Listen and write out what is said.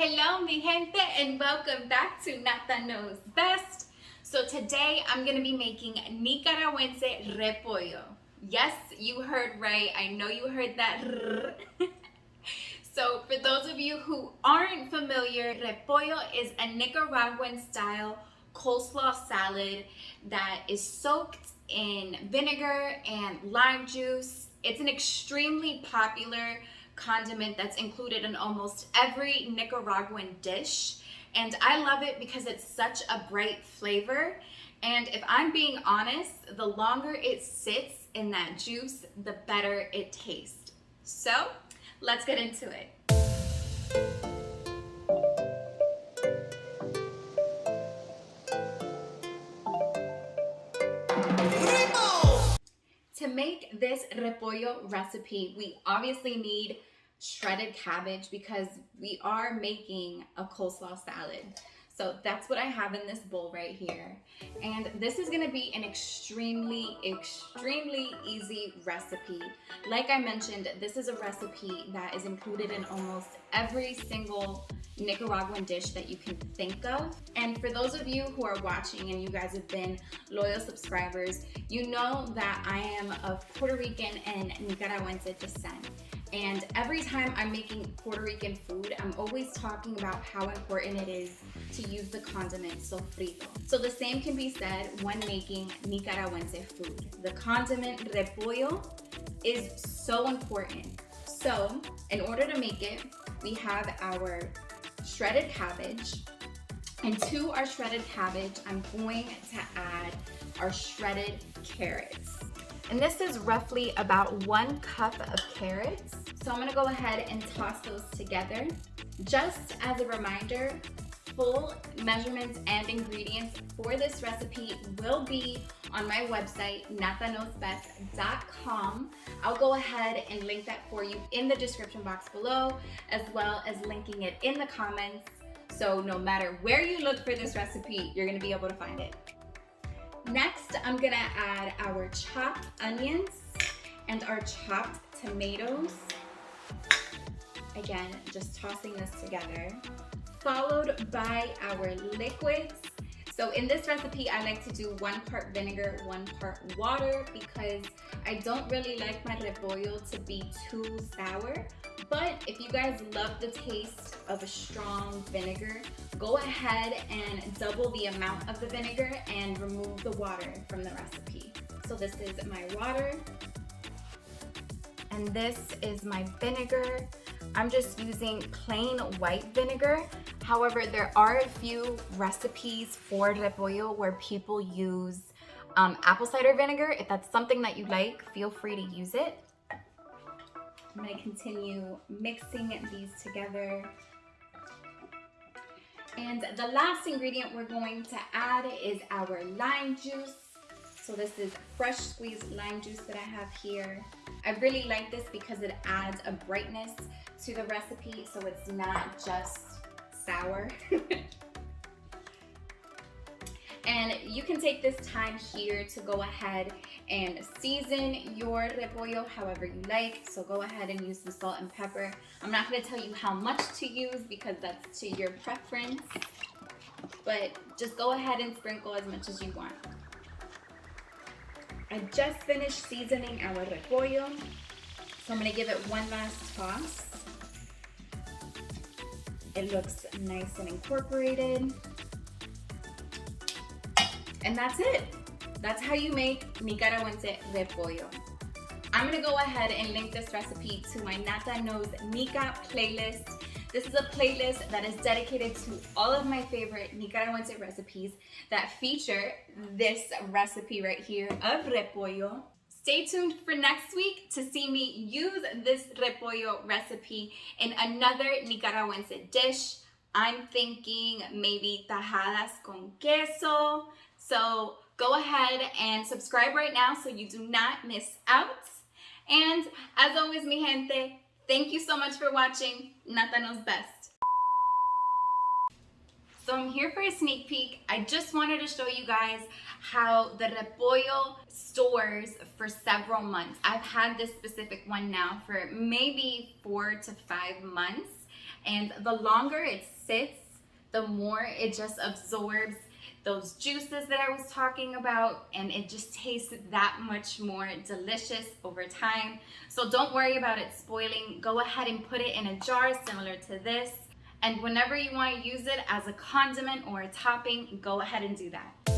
Hello mi gente and welcome back to Nata Knows Best. So today I'm going to be making Nicaraguense Repollo. Yes, you heard right. I know you heard that. So for those of you who aren't familiar, repollo is a Nicaraguan style coleslaw salad that is soaked in vinegar and lime juice. It's an extremely popular condiment that's included in almost every Nicaraguan dish, and I love it because it's such a bright flavor. And if I'm being honest, the longer it sits in that juice, the better it tastes. So let's get into it. To make this repollo recipe, we obviously need shredded cabbage because we are making a coleslaw salad. So that's what I have in this bowl right here. And this is gonna be an extremely easy recipe. Like I mentioned, this is a recipe that is included in almost every single Nicaraguan dish that you can think of. And for those of you who are watching and you guys have been loyal subscribers, you know that I am of Puerto Rican and Nicaraguense descent. And every time I'm making Puerto Rican food, I'm always talking about how important it is to use the condiment sofrito. So the same can be said when making Nicaraguense food. The condiment repollo is so important. So in order to make it, we have our shredded cabbage. And to our shredded cabbage, I'm going to add our shredded carrots. And this is roughly about 1 cup of carrots. So I'm gonna go ahead and toss those together. Just as a reminder, full measurements and ingredients for this recipe will be on my website, nataknowsbest.com. I'll go ahead and link that for you in the description box below, as well as linking it in the comments. So no matter where you look for this recipe, you're gonna be able to find it. Next, I'm gonna add our chopped onions and our chopped tomatoes. Again, just tossing this together. Followed by our liquids. So in this recipe, I like to do 1 part vinegar, 1 part water, because I don't really like my repollo to be too sour. But if you guys love the taste of a strong vinegar, go ahead and double the amount of the vinegar and remove the water from the recipe. So this is my water, and this is my vinegar. I'm just using plain white vinegar. However, there are a few recipes for repollo where people use apple cider vinegar. If that's something that you like, feel free to use it. I'm going to continue mixing these together. And the last ingredient we're going to add is our lime juice. So this is fresh squeezed lime juice that I have here. I really like this because it adds a brightness to the recipe, so it's not just sour. And you can take this time here to go ahead and season your repollo however you like. So go ahead and use the salt and pepper. I'm not going to tell you how much to use because that's to your preference, but just go ahead and sprinkle as much as you want. I just finished seasoning our repollo, so I'm going to give it one last toss. It looks nice and incorporated. And that's it. That's how you make Nicaraguense Repollo. I'm gonna go ahead and link this recipe to my Nata Knows Nica playlist. This is a playlist that is dedicated to all of my favorite Nicaraguense recipes that feature this recipe right here of repollo. Stay tuned for next week to see me use this repollo recipe in another Nicaraguense dish. I'm thinking maybe tajadas con queso. So go ahead and subscribe right now so you do not miss out. And as always, mi gente, thank you so much for watching Nata Knows Best. So I'm here for a sneak peek. I just wanted to show you guys how the repollo stores for several months. I've had this specific one now for maybe 4 to 5 months. And the longer it sits, the more it just absorbs those juices that I was talking about, and it just tastes that much more delicious over time. So don't worry about it spoiling. Go ahead and put it in a jar similar to this. And whenever you want to use it as a condiment or a topping, go ahead and do that.